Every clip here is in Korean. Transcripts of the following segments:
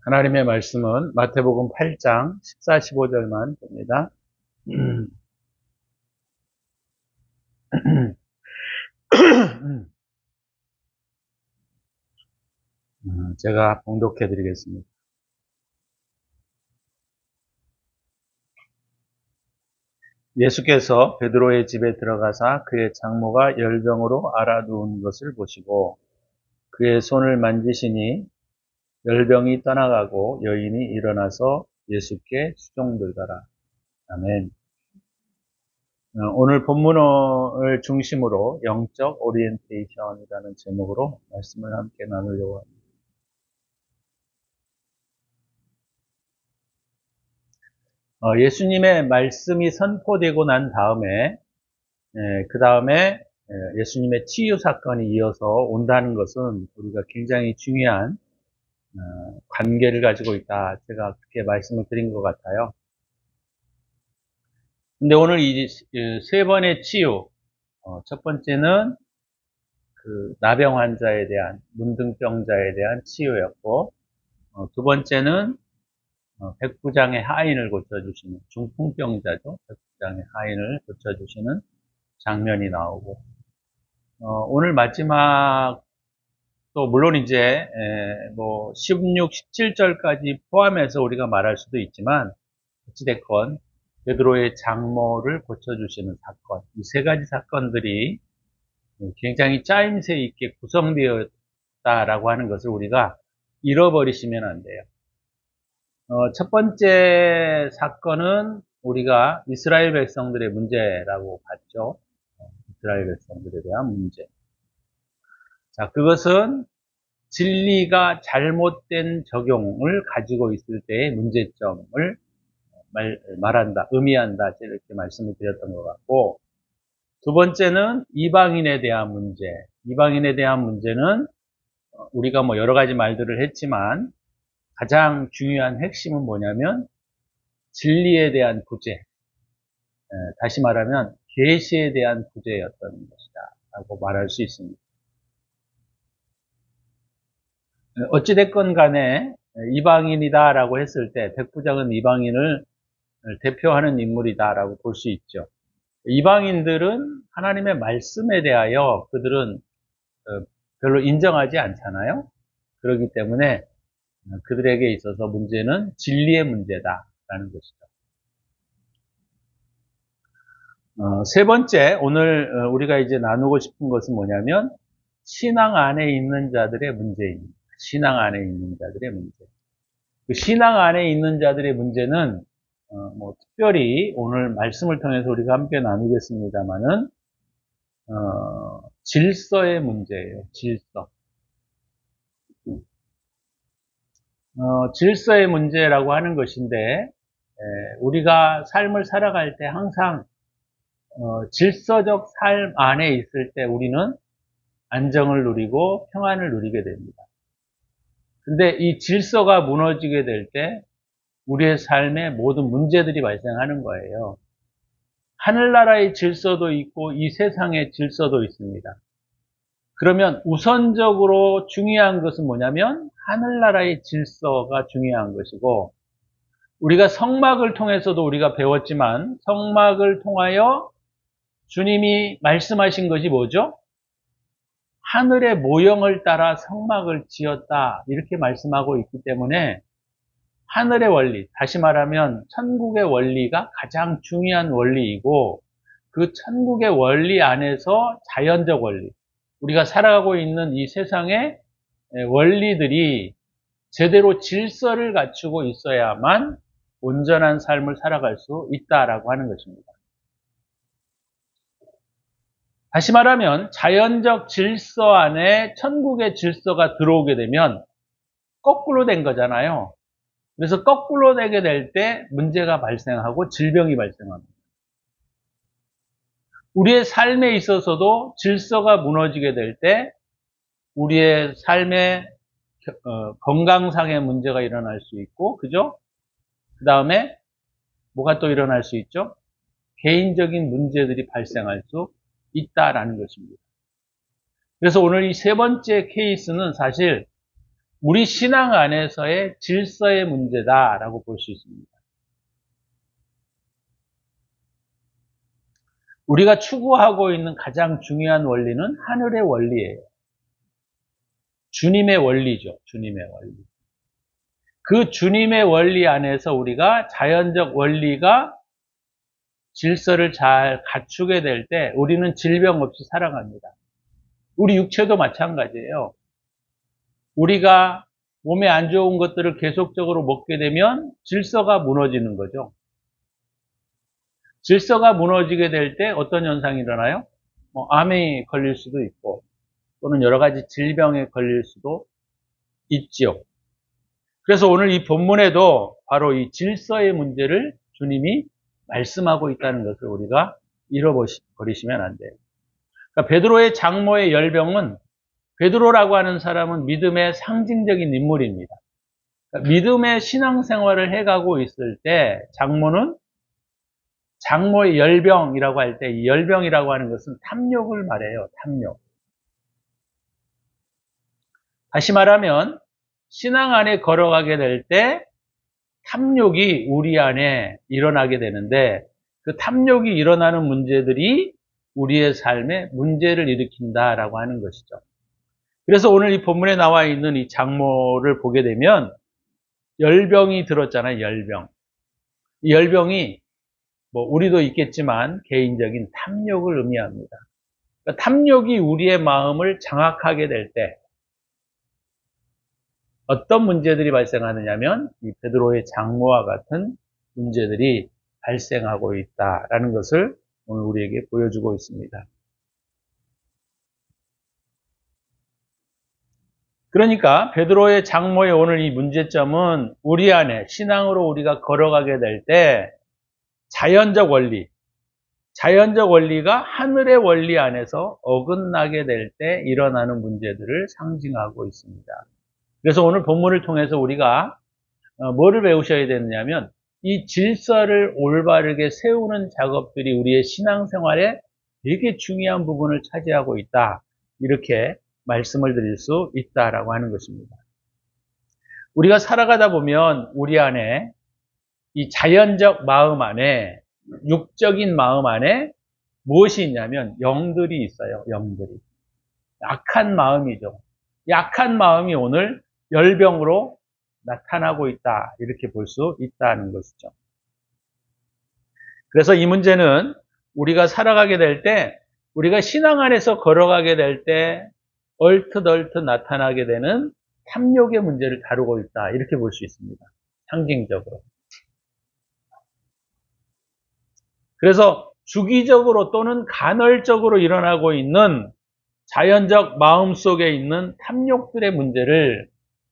하나님의 말씀은 마태복음 8장 14, 15절만 됩니다. 제가 봉독해 드리겠습니다. 예수께서 베드로의 집에 들어가사 그의 장모가 열병으로 앓아누운 것을 보시고 그의 손을 만지시니 열병이 떠나가고 여인이 일어나서 예수께 수종들더라. 아멘. 오늘 본문을 중심으로 영적 오리엔테이션이라는 제목으로 말씀을 함께 나누려고 합니다. 예수님의 말씀이 선포되고 난 다음에 그 다음에 예수님의 치유 사건이 이어서 온다는 것은 우리가 굉장히 중요한 관계를 가지고 있다. 제가 그렇게 말씀을 드린 것 같아요. 근데 오늘 이 세 번의 치유, 첫 번째는 그 나병 환자에 대한, 문둥병자에 대한 치유였고, 두 번째는 백부장의 하인을 고쳐주시는, 중풍병자죠. 백부장의 하인을 고쳐주시는 장면이 나오고, 오늘 마지막, 또 물론 이제, 16, 17절까지 포함해서 우리가 말할 수도 있지만, 어찌됐건, 베드로의 장모를 고쳐주시는 사건, 이 세 가지 사건들이 굉장히 짜임새 있게 구성되었다라고 하는 것을 우리가 잃어버리시면 안 돼요. 첫 번째 사건은 우리가 이스라엘 백성들의 문제라고 봤죠. 이스라엘 백성들에 대한 문제. 자, 그것은 진리가 잘못된 적용을 가지고 있을 때의 문제점을 말한다, 의미한다, 이렇게 말씀을 드렸던 것 같고, 두 번째는 이방인에 대한 문제. 이방인에 대한 문제는 우리가 여러 가지 말들을 했지만 가장 중요한 핵심은 뭐냐면 진리에 대한 부재. 다시 말하면 계시에 대한 부재였던 것이다 라고 말할 수 있습니다. 어찌됐건 간에 이방인이다 라고 했을 때 백부장은 이방인을 대표하는 인물이다 라고 볼 수 있죠. 이방인들은 하나님의 말씀에 대하여 그들은 별로 인정하지 않잖아요. 그렇기 때문에 그들에게 있어서 문제는 진리의 문제다라는 것이죠. 세 번째, 오늘 우리가 이제 나누고 싶은 것은 뭐냐면 신앙 안에 있는 자들의 문제입니다. 신앙 안에 있는 자들의 문제. 그 신앙 안에 있는 자들의 문제는 특별히 오늘 말씀을 통해서 우리가 함께 나누겠습니다만은 질서의 문제예요. 질서. 질서의 문제라고 하는 것인데 우리가 삶을 살아갈 때 항상 질서적 삶 안에 있을 때 우리는 안정을 누리고 평안을 누리게 됩니다. 근데 이 질서가 무너지게 될 때 우리의 삶에 모든 문제들이 발생하는 거예요. 하늘나라의 질서도 있고 이 세상의 질서도 있습니다. 그러면 우선적으로 중요한 것은 뭐냐면 하늘나라의 질서가 중요한 것이고, 우리가 성막을 통해서도 우리가 배웠지만 성막을 통하여 주님이 말씀하신 것이 뭐죠? 하늘의 모형을 따라 성막을 지었다 이렇게 말씀하고 있기 때문에 하늘의 원리, 다시 말하면 천국의 원리가 가장 중요한 원리이고, 그 천국의 원리 안에서 자연적 원리, 우리가 살아가고 있는 이 세상의 원리들이 제대로 질서를 갖추고 있어야만 온전한 삶을 살아갈 수 있다라고 하는 것입니다. 다시 말하면 자연적 질서 안에 천국의 질서가 들어오게 되면 거꾸로 된 거잖아요. 그래서 거꾸로 되게 될 때 문제가 발생하고 질병이 발생합니다. 우리의 삶에 있어서도 질서가 무너지게 될 때 우리의 삶에 건강상의 문제가 일어날 수 있고, 그죠? 그 다음에 뭐가 또 일어날 수 있죠? 개인적인 문제들이 발생할 수 있다라는 것입니다. 그래서 오늘 이 세 번째 케이스는 사실 우리 신앙 안에서의 질서의 문제다라고 볼 수 있습니다. 우리가 추구하고 있는 가장 중요한 원리는 하늘의 원리예요. 주님의 원리죠. 주님의 원리. 그 주님의 원리 안에서 우리가 자연적 원리가 질서를 잘 갖추게 될 때 우리는 질병 없이 살아갑니다. 우리 육체도 마찬가지예요. 우리가 몸에 안 좋은 것들을 계속적으로 먹게 되면 질서가 무너지는 거죠. 질서가 무너지게 될 때 어떤 현상이 일어나요? 암에 걸릴 수도 있고 또는 여러 가지 질병에 걸릴 수도 있지요. 그래서 오늘 이 본문에도 바로 이 질서의 문제를 주님이 말씀하고 있다는 것을 우리가 잃어버리시면 안 돼요. 그러니까 베드로의 장모의 열병은, 베드로라고 하는 사람은 믿음의 상징적인 인물입니다. 그러니까 믿음의 신앙생활을 해가고 있을 때 장모의 열병이라고 할 때 이 열병이라고 하는 것은 탐욕을 말해요. 탐욕. 다시 말하면 신앙 안에 걸어가게 될 때 탐욕이 우리 안에 일어나게 되는데 그 탐욕이 일어나는 문제들이 우리의 삶에 문제를 일으킨다라고 하는 것이죠. 그래서 오늘 이 본문에 나와 있는 이 장모를 보게 되면 열병이 들었잖아요. 열병. 이 열병이 우리도 있겠지만 개인적인 탐욕을 의미합니다. 그러니까 탐욕이 우리의 마음을 장악하게 될 때 어떤 문제들이 발생하느냐면 이 베드로의 장모와 같은 문제들이 발생하고 있다라는 것을 오늘 우리에게 보여주고 있습니다. 그러니까 베드로의 장모의 오늘 이 문제점은 우리 안에 신앙으로 우리가 걸어가게 될 때 자연적 원리가 하늘의 원리 안에서 어긋나게 될 때 일어나는 문제들을 상징하고 있습니다. 그래서 오늘 본문을 통해서 우리가 뭐를 배우셔야 되느냐면 이 질서를 올바르게 세우는 작업들이 우리의 신앙생활에 되게 중요한 부분을 차지하고 있다. 이렇게 말씀을 드릴 수 있다라고 하는 것입니다. 우리가 살아가다 보면 우리 안에 이 자연적 마음 안에, 육적인 마음 안에 무엇이 있냐면 영들이 있어요. 영들이. 약한 마음이죠. 약한 마음이 오늘 열병으로 나타나고 있다. 이렇게 볼 수 있다는 것이죠. 그래서 이 문제는 우리가 살아가게 될 때, 우리가 신앙 안에서 걸어가게 될 때 얼트덜트 나타나게 되는 탐욕의 문제를 다루고 있다. 이렇게 볼 수 있습니다. 상징적으로. 그래서 주기적으로 또는 간헐적으로 일어나고 있는 자연적 마음 속에 있는 탐욕들의 문제를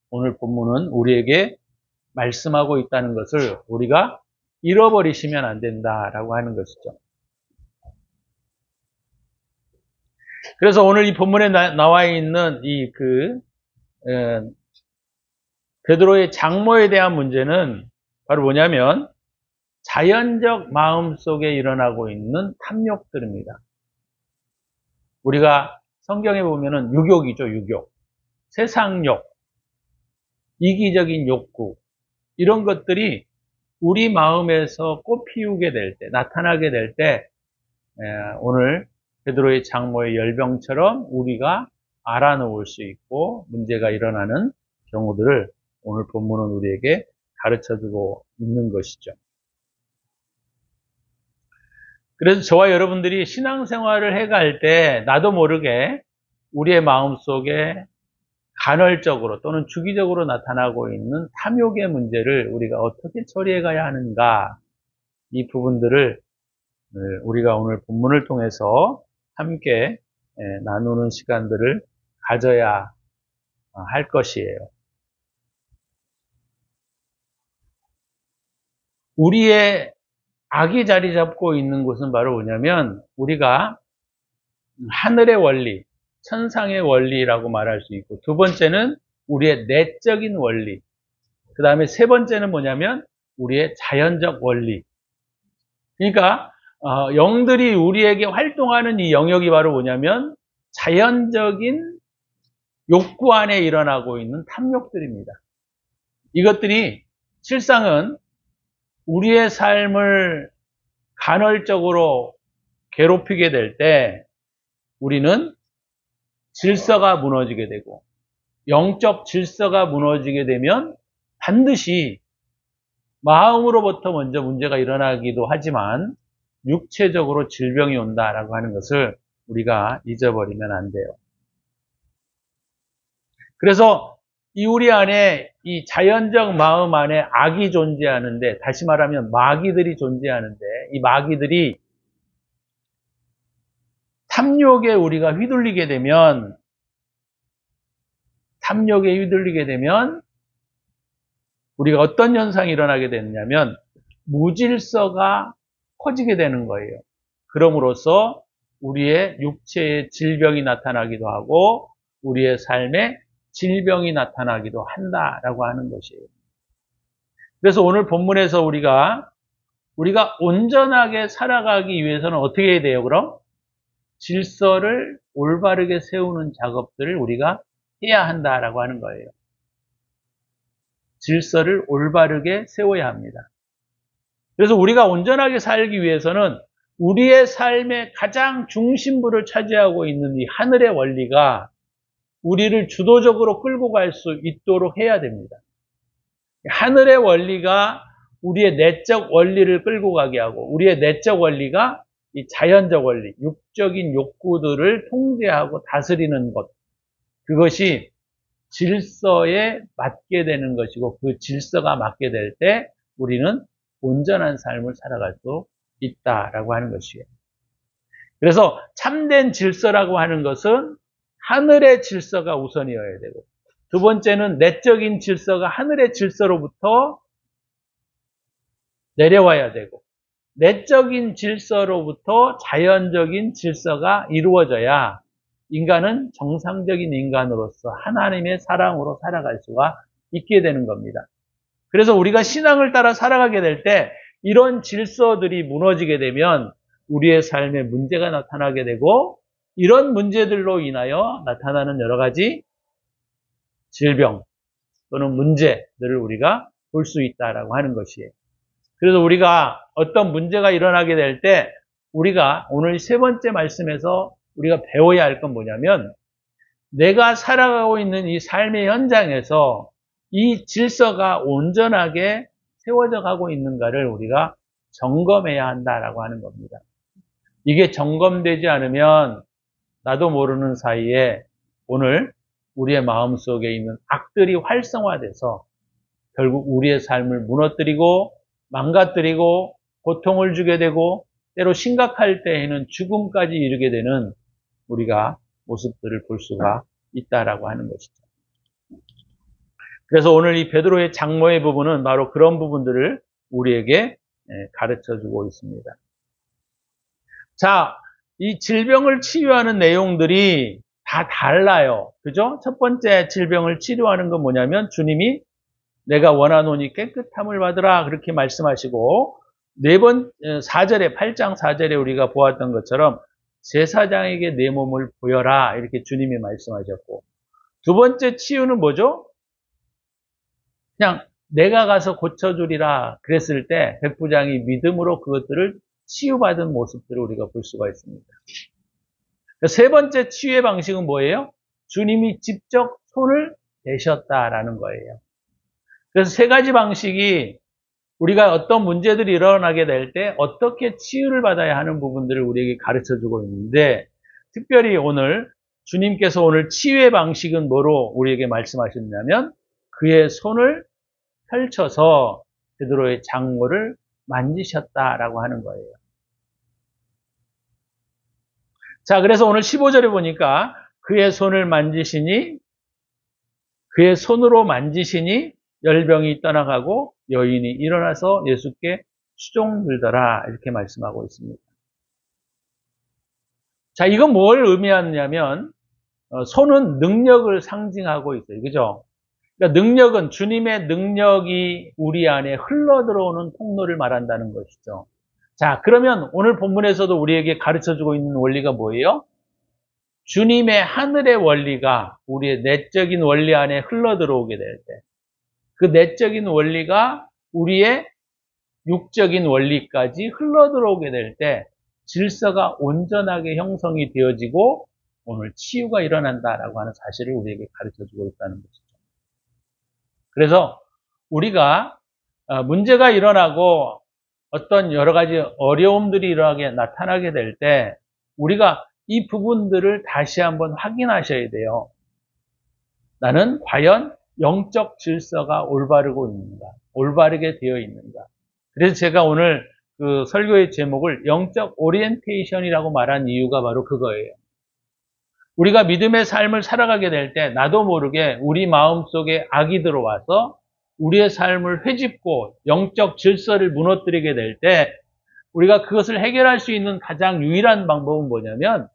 오늘 본문은 우리에게 말씀하고 있다는 것을 우리가 잃어버리시면 안 된다라고 하는 것이죠. 그래서 오늘 이 본문에 나와 있는 베드로의 장모에 대한 문제는 바로 뭐냐면 자연적 마음 속에 일어나고 있는 탐욕들입니다. 우리가 성경에 보면은 유욕이죠, 유욕. 세상욕, 이기적인 욕구, 이런 것들이 우리 마음에서 꽃피우게 될 때, 나타나게 될 때, 오늘 베드로의 장모의 열병처럼 우리가 알아놓을 수 있고 문제가 일어나는 경우들을 오늘 본문은 우리에게 가르쳐주고 있는 것이죠. 그래서 저와 여러분들이 신앙생활을 해갈 때 나도 모르게 우리의 마음속에 간헐적으로 또는 주기적으로 나타나고 있는 탐욕의 문제를 우리가 어떻게 처리해 가야 하는가, 이 부분들을 우리가 오늘 본문을 통해서 함께 나누는 시간들을 가져야 할 것이에요. 우리의 악이 자리 잡고 있는 곳은 바로 뭐냐면 우리가 하늘의 원리, 천상의 원리라고 말할 수 있고, 두 번째는 우리의 내적인 원리, 그 다음에 세 번째는 뭐냐면 우리의 자연적 원리. 그러니까 영들이 우리에게 활동하는 이 영역이 바로 뭐냐면 자연적인 욕구 안에 일어나고 있는 탐욕들입니다. 이것들이 실상은 우리의 삶을 간헐적으로 괴롭히게 될 때 우리는 질서가 무너지게 되고, 영적 질서가 무너지게 되면 반드시 마음으로부터 먼저 문제가 일어나기도 하지만 육체적으로 질병이 온다라고 하는 것을 우리가 잊어버리면 안 돼요. 그래서 이 우리 안에 이 자연적 마음 안에 악이 존재하는데, 다시 말하면 마귀들이 존재하는데, 이 마귀들이 탐욕에 우리가 휘둘리게 되면 우리가 어떤 현상이 일어나게 되느냐면 무질서가 커지게 되는 거예요. 그럼으로써 우리의 육체에 질병이 나타나기도 하고 우리의 삶에 질병이 나타나기도 한다라고 하는 것이에요. 그래서 오늘 본문에서 우리가 온전하게 살아가기 위해서는 어떻게 해야 돼요, 그럼? 질서를 올바르게 세우는 작업들을 우리가 해야 한다라고 하는 거예요. 질서를 올바르게 세워야 합니다. 그래서 우리가 온전하게 살기 위해서는 우리의 삶의 가장 중심부를 차지하고 있는 이 하늘의 원리가 우리를 주도적으로 끌고 갈 수 있도록 해야 됩니다. 하늘의 원리가 우리의 내적 원리를 끌고 가게 하고, 우리의 내적 원리가 이 자연적 원리, 육적인 욕구들을 통제하고 다스리는 것, 그것이 질서에 맞게 되는 것이고, 그 질서가 맞게 될 때 우리는 온전한 삶을 살아갈 수 있다라고 하는 것이에요. 그래서 참된 질서라고 하는 것은 하늘의 질서가 우선이어야 되고, 두 번째는 내적인 질서가 하늘의 질서로부터 내려와야 되고, 내적인 질서로부터 자연적인 질서가 이루어져야 인간은 정상적인 인간으로서 하나님의 사랑으로 살아갈 수가 있게 되는 겁니다. 그래서 우리가 신앙을 따라 살아가게 될 때 이런 질서들이 무너지게 되면 우리의 삶에 문제가 나타나게 되고, 이런 문제들로 인하여 나타나는 여러 가지 질병 또는 문제들을 우리가 볼 수 있다라고 하는 것이에요. 그래서 우리가 어떤 문제가 일어나게 될 때 우리가 오늘 세 번째 말씀에서 우리가 배워야 할 건 뭐냐면, 내가 살아가고 있는 이 삶의 현장에서 이 질서가 온전하게 세워져 가고 있는가를 우리가 점검해야 한다라고 하는 겁니다. 이게 점검되지 않으면 나도 모르는 사이에 오늘 우리의 마음속에 있는 악들이 활성화돼서 결국 우리의 삶을 무너뜨리고 망가뜨리고 고통을 주게 되고, 때로 심각할 때에는 죽음까지 이르게 되는 우리가 모습들을 볼 수가 있다라고 하는 것이죠. 그래서 오늘 이 베드로의 장모의 부분은 바로 그런 부분들을 우리에게 가르쳐주고 있습니다. 자, 이 질병을 치유하는 내용들이 다 달라요. 그죠? 첫 번째 질병을 치료하는 건 뭐냐면, 주님이 내가 원하노니 깨끗함을 받으라 그렇게 말씀하시고, 4절에 8장 4절에 우리가 보았던 것처럼 제사장에게 내 몸을 보여라 이렇게 주님이 말씀하셨고, 두 번째 치유는 뭐죠? 그냥 내가 가서 고쳐주리라 그랬을 때 백부장이 믿음으로 그것들을 치유받은 모습들을 우리가 볼 수가 있습니다. 세 번째 치유의 방식은 뭐예요? 주님이 직접 손을 대셨다라는 거예요. 그래서 세 가지 방식이 우리가 어떤 문제들이 일어나게 될 때 어떻게 치유를 받아야 하는 부분들을 우리에게 가르쳐주고 있는데, 특별히 오늘 주님께서 오늘 치유의 방식은 뭐로 우리에게 말씀하셨냐면, 그의 손을 펼쳐서 베드로의 장모를 만지셨다라고 하는 거예요. 자, 그래서 오늘 15절에 보니까 그의 손을 만지시니, 그의 손으로 만지시니 열병이 떠나가고 여인이 일어나서 예수께 수종들더라 이렇게 말씀하고 있습니다. 자, 이건 뭘 의미하느냐면 손은 능력을 상징하고 있어요. 그죠? 그러니까 능력은 주님의 능력이 우리 안에 흘러들어오는 통로를 말한다는 것이죠. 자, 그러면 오늘 본문에서도 우리에게 가르쳐주고 있는 원리가 뭐예요? 주님의 하늘의 원리가 우리의 내적인 원리 안에 흘러 들어오게 될 때, 그 내적인 원리가 우리의 육적인 원리까지 흘러 들어오게 될 때 질서가 온전하게 형성이 되어지고 오늘 치유가 일어난다라고 하는 사실을 우리에게 가르쳐주고 있다는 것이죠. 그래서 우리가 문제가 일어나고 어떤 여러 가지 어려움들이 나타나게 될 때 우리가 이 부분들을 다시 한번 확인하셔야 돼요. 나는 과연 영적 질서가 올바르고 있는가? 올바르게 되어 있는가? 그래서 제가 오늘 그 설교의 제목을 영적 오리엔테이션이라고 말한 이유가 바로 그거예요. 우리가 믿음의 삶을 살아가게 될 때 나도 모르게 우리 마음속에 악이 들어와서 우리의 삶을 회집고 영적 질서를 무너뜨리게 될 때 우리가 그것을 해결할 수 있는 가장 유일한 방법은 뭐냐면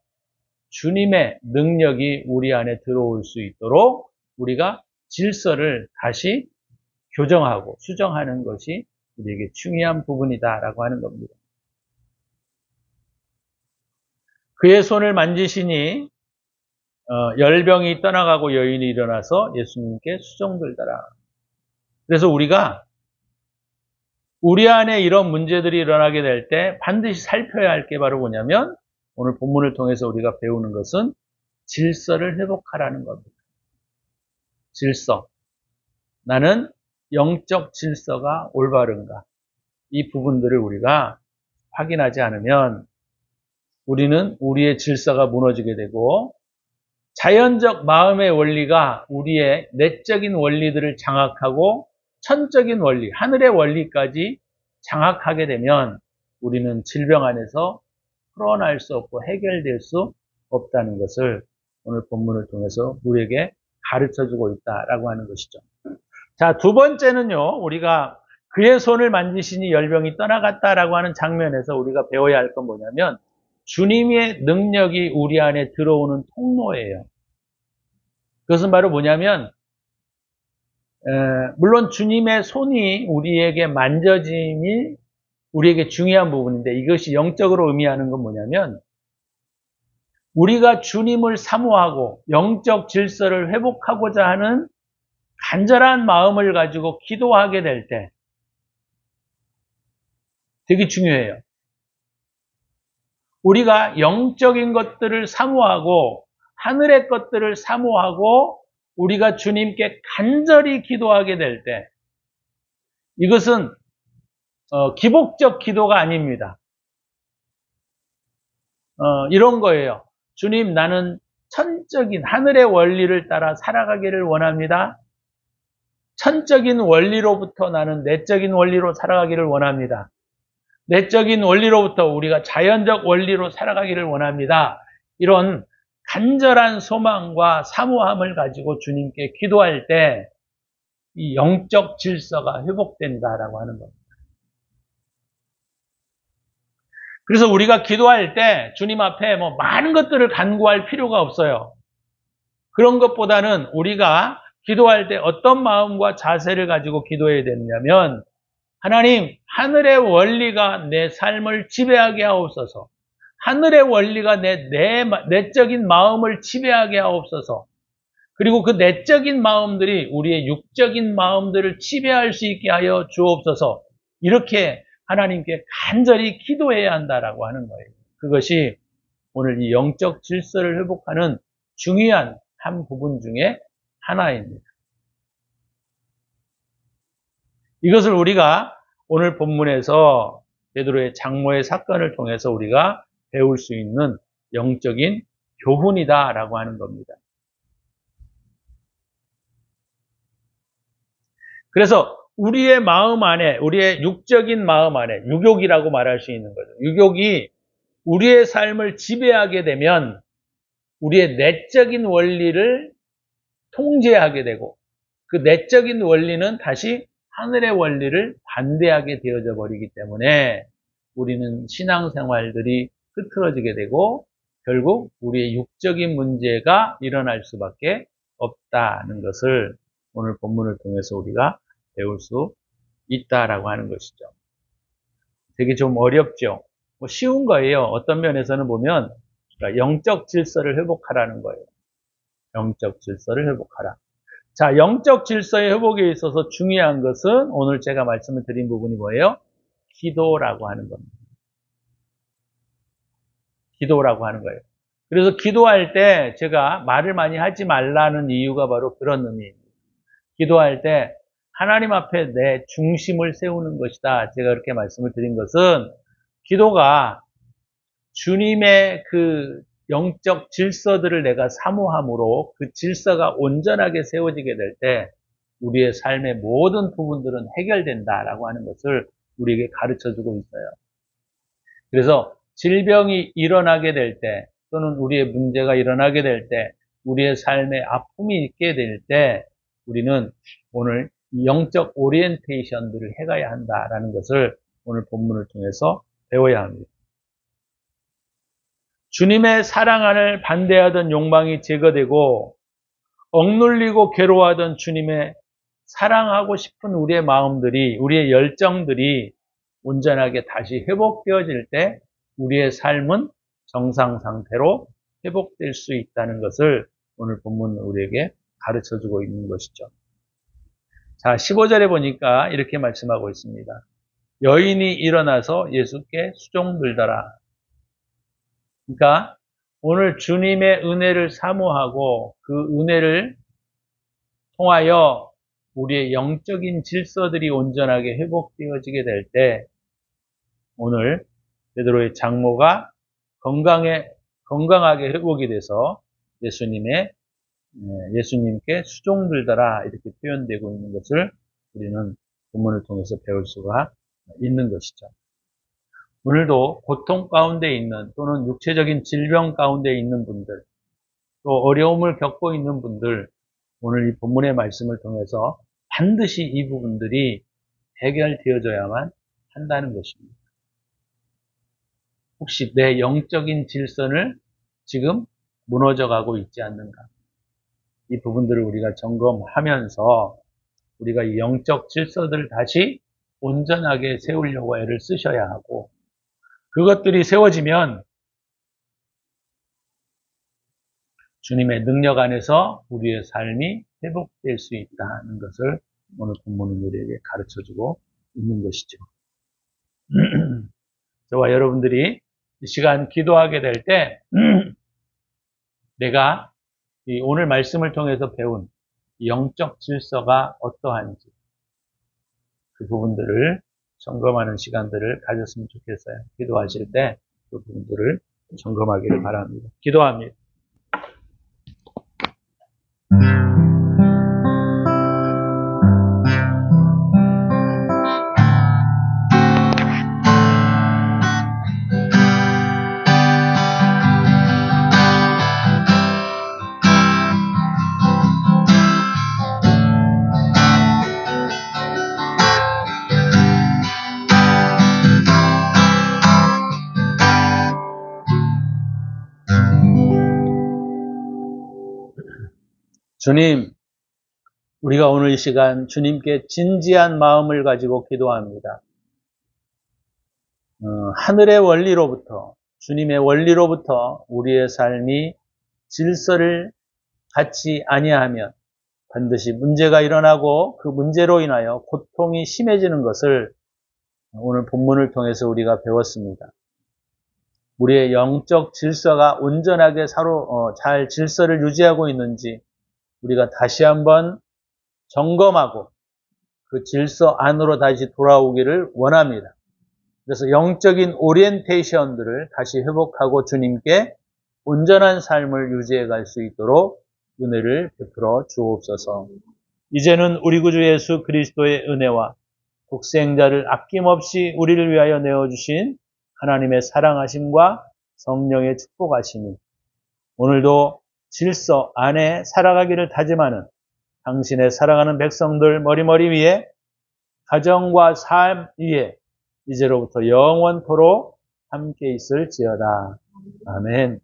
주님의 능력이 우리 안에 들어올 수 있도록 우리가 질서를 다시 교정하고 수정하는 것이 우리에게 중요한 부분이다라고 하는 겁니다. 그의 손을 만지시니 열병이 떠나가고 여인이 일어나서 예수님께 수종들더라. 그래서 우리가 우리 안에 이런 문제들이 일어나게 될 때 반드시 살펴야 할 게 바로 뭐냐면 오늘 본문을 통해서 우리가 배우는 것은 질서를 회복하라는 겁니다. 질서. 나는 영적 질서가 올바른가? 이 부분들을 우리가 확인하지 않으면 우리는 우리의 질서가 무너지게 되고 자연적 마음의 원리가 우리의 내적인 원리들을 장악하고 천적인 원리, 하늘의 원리까지 장악하게 되면 우리는 질병 안에서 풀어날 수 없고 해결될 수 없다는 것을 오늘 본문을 통해서 우리에게 가르쳐주고 있다라고 하는 것이죠. 자, 두 번째는요, 우리가 그의 손을 만지시니 열병이 떠나갔다라고 하는 장면에서 우리가 배워야 할 건 뭐냐면 주님의 능력이 우리 안에 들어오는 통로예요. 그것은 바로 뭐냐면 물론 주님의 손이 우리에게 만져짐이 우리에게 중요한 부분인데 이것이 영적으로 의미하는 건 뭐냐면 우리가 주님을 사모하고 영적 질서를 회복하고자 하는 간절한 마음을 가지고 기도하게 될 때 되게 중요해요. 우리가 영적인 것들을 사모하고 하늘의 것들을 사모하고 우리가 주님께 간절히 기도하게 될 때 이것은 기복적 기도가 아닙니다. 이런 거예요. 주님, 나는 천적인 하늘의 원리를 따라 살아가기를 원합니다. 천적인 원리로부터 나는 내적인 원리로 살아가기를 원합니다. 내적인 원리로부터 우리가 자연적 원리로 살아가기를 원합니다. 이런 간절한 소망과 사모함을 가지고 주님께 기도할 때 이 영적 질서가 회복된다라고 하는 겁니다. 그래서 우리가 기도할 때 주님 앞에 많은 것들을 간구할 필요가 없어요. 그런 것보다는 우리가 기도할 때 어떤 마음과 자세를 가지고 기도해야 되느냐면 하나님, 하늘의 원리가 내 삶을 지배하게 하옵소서. 하늘의 원리가 내 내적인 마음을 지배하게 하옵소서. 그리고 그 내적인 마음들이 우리의 육적인 마음들을 지배할 수 있게 하여 주옵소서. 이렇게 하나님께 간절히 기도해야 한다라고 하는 거예요. 그것이 오늘 이 영적 질서를 회복하는 중요한 한 부분 중에 하나입니다. 이것을 우리가 오늘 본문에서 베드로의 장모의 사건을 통해서 우리가 배울 수 있는 영적인 교훈이다라고 하는 겁니다. 그래서 우리의 마음 안에, 우리의 육적인 마음 안에, 유욕이라고 말할 수 있는 거죠. 유욕이 우리의 삶을 지배하게 되면 우리의 내적인 원리를 통제하게 되고 그 내적인 원리는 다시 하늘의 원리를 반대하게 되어져 버리기 때문에 우리는 신앙생활들이 흐트러지게 되고 결국 우리의 육적인 문제가 일어날 수밖에 없다는 것을 오늘 본문을 통해서 우리가 배울 수 있다라고 하는 것이죠. 되게 좀 어렵죠. 쉬운 거예요. 어떤 면에서는 보면 그러니까 영적 질서를 회복하라는 거예요. 영적 질서를 회복하라. 자, 영적 질서의 회복에 있어서 중요한 것은 오늘 제가 말씀을 드린 부분이 뭐예요? 기도라고 하는 겁니다. 기도라고 하는 거예요. 그래서 기도할 때 제가 말을 많이 하지 말라는 이유가 바로 그런 의미입니다. 기도할 때 하나님 앞에 내 중심을 세우는 것이다. 제가 그렇게 말씀을 드린 것은 기도가 주님의 그 영적 질서들을 내가 사모함으로 그 질서가 온전하게 세워지게 될 때 우리의 삶의 모든 부분들은 해결된다라고 하는 것을 우리에게 가르쳐주고 있어요. 그래서 질병이 일어나게 될 때 또는 우리의 문제가 일어나게 될 때 우리의 삶에 아픔이 있게 될 때 우리는 오늘 영적 오리엔테이션들을 해가야 한다라는 것을 오늘 본문을 통해서 배워야 합니다. 주님의 사랑 안을 반대하던 욕망이 제거되고 억눌리고 괴로워하던 주님의 사랑하고 싶은 우리의 마음들이, 우리의 열정들이 온전하게 다시 회복되어질 때 우리의 삶은 정상 상태로 회복될 수 있다는 것을 오늘 본문은 우리에게 가르쳐주고 있는 것이죠. 자, 15절에 보니까 이렇게 말씀하고 있습니다. 여인이 일어나서 예수께 수종들더라. 그러니까 오늘 주님의 은혜를 사모하고 그 은혜를 통하여 우리의 영적인 질서들이 온전하게 회복되어지게 될 때 오늘 베드로의 장모가 건강하게 회복이 돼서 예수님께 수종들더라 이렇게 표현되고 있는 것을 우리는 본문을 통해서 배울 수가 있는 것이죠. 오늘도 고통 가운데 있는 또는 육체적인 질병 가운데 있는 분들 또 어려움을 겪고 있는 분들 오늘 이 본문의 말씀을 통해서 반드시 이 부분들이 해결되어져야만 한다는 것입니다. 혹시 내 영적인 질서를 지금 무너져가고 있지 않는가? 이 부분들을 우리가 점검하면서 우리가 이 영적 질서들을 다시 온전하게 세우려고 애를 쓰셔야 하고 그것들이 세워지면 주님의 능력 안에서 우리의 삶이 회복될 수 있다는 것을 오늘 본문은 우리에게 가르쳐주고 있는 것이죠. 저와 여러분들이 이 시간 기도하게 될 때 내가 오늘 말씀을 통해서 배운 영적 질서가 어떠한지 그 부분들을 점검하는 시간들을 가졌으면 좋겠어요. 기도하실 때 그 부분들을 점검하기를 바랍니다. 기도합니다. 주님, 우리가 오늘 이 시간 주님께 진지한 마음을 가지고 기도합니다. 하늘의 원리로부터, 주님의 원리로부터 우리의 삶이 질서를 갖지 아니하면 반드시 문제가 일어나고 그 문제로 인하여 고통이 심해지는 것을 오늘 본문을 통해서 우리가 배웠습니다. 우리의 영적 질서가 온전하게 잘 질서를 유지하고 있는지 우리가 다시 한번 점검하고 그 질서 안으로 다시 돌아오기를 원합니다. 그래서 영적인 오리엔테이션들을 다시 회복하고 주님께 온전한 삶을 유지해 갈 수 있도록 은혜를 베풀어 주옵소서. 이제는 우리 구주 예수 그리스도의 은혜와 독생자를 아낌없이 우리를 위하여 내어주신 하나님의 사랑하심과 성령의 축복하심이 오늘도 질서 안에 살아가기를 다짐하는 당신의 사랑하는 백성들 머리머리 위에 가정과 삶 위에 이제로부터 영원토록 함께 있을지어다. 아멘.